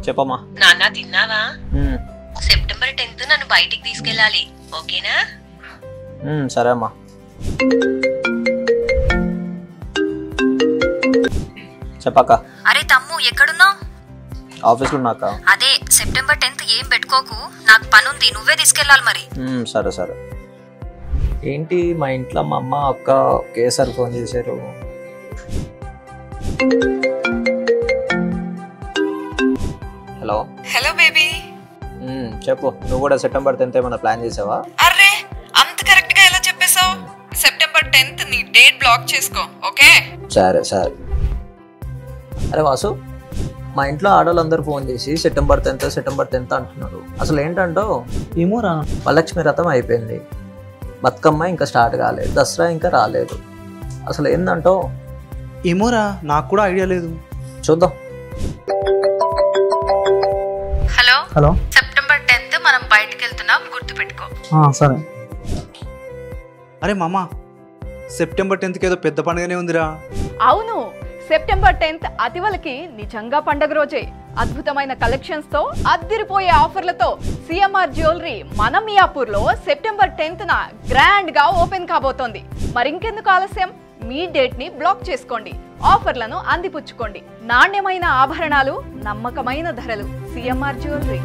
చెప్పమ్మా. నాన్న తిన్నావా? సెప్టెంబర్ 10th నన్ను బయటికి తీసుకెళ్ళాలి, ఓకేనా? సరే అమ్మా. చెప్పాక. అరే తమ్ము ఎక్కడున్నావు? ఆఫీస్లో ఉన్నాక. అదే సెప్టెంబర్ 10th ఏం పెట్టుకోకు, నాకు పనుంది, నువ్వే తీసుకెళ్ళాలి మరి. సరే సరే. ఏంటి మా ఇంట్లో మా అమ్మ అక్క ఒకేసారి ఫోన్ చేశారు. హలో. Hello baby. చెప్పు, నువ్వు కూడా సెప్టెంబర్ 10th ఏమైనా ప్లాన్ చేసావా? అరే అంత కరెక్ట్ గా ఎలా చెప్పేశావు? సెప్టెంబర్ 10th నీ డేట్ బ్లాక్ చేసుకో, ఓకే? సరే సరే. అరే వాసు, మా ఇంట్లో ఆడవాళ్ళందరూ ఫోన్ చేసి సెప్టెంబర్ 10th అంటున్నారు. అసలు ఏంటంటో ఏమోరా, వరలక్ష్మి వ్రతం అయిపోయింది, బతుకమ్మ ఇంకా స్టార్ట్ కాలేదు, దసరా ఇంకా రాలేదు. అసలు ఏందంటో ఏమోరా, నాకు కూడా ఐడియా లేదు. చూద్దాం. Hello hello. సెప్టెంబర్ 10th మనం బయటికి వెళ్తున్నాం, గుర్తుపెట్టుకో. సరే. అరే మామ, సెప్టెంబర్ 10th ఏదో పెద్ద పండుగనే ఉందిరా. అవును, సెప్టెంబర్ 10th అతివలకి నిజంగా పండగ రోజే. అద్భుతమైన కలెక్షన్స్ తో, అద్దిరిపోయే ఆఫర్లతో సిఎంఆర్ జ్యువెలరీ మన మియాపూర్ లో సెప్టెంబర్ 10th గ్రాండ్ గా ఓపెన్ కాబోతోంది. మరింకెందుకు ఆలస్యం, మీ డేట్ ని బ్లాక్ చేసుకోండి, ఆఫర్లను అందిపుచ్చుకోండి. నాణ్యమైన ఆభరణాలు, నమ్మకమైన ధరలు, సిఎంఆర్ జ్యువెలరీ.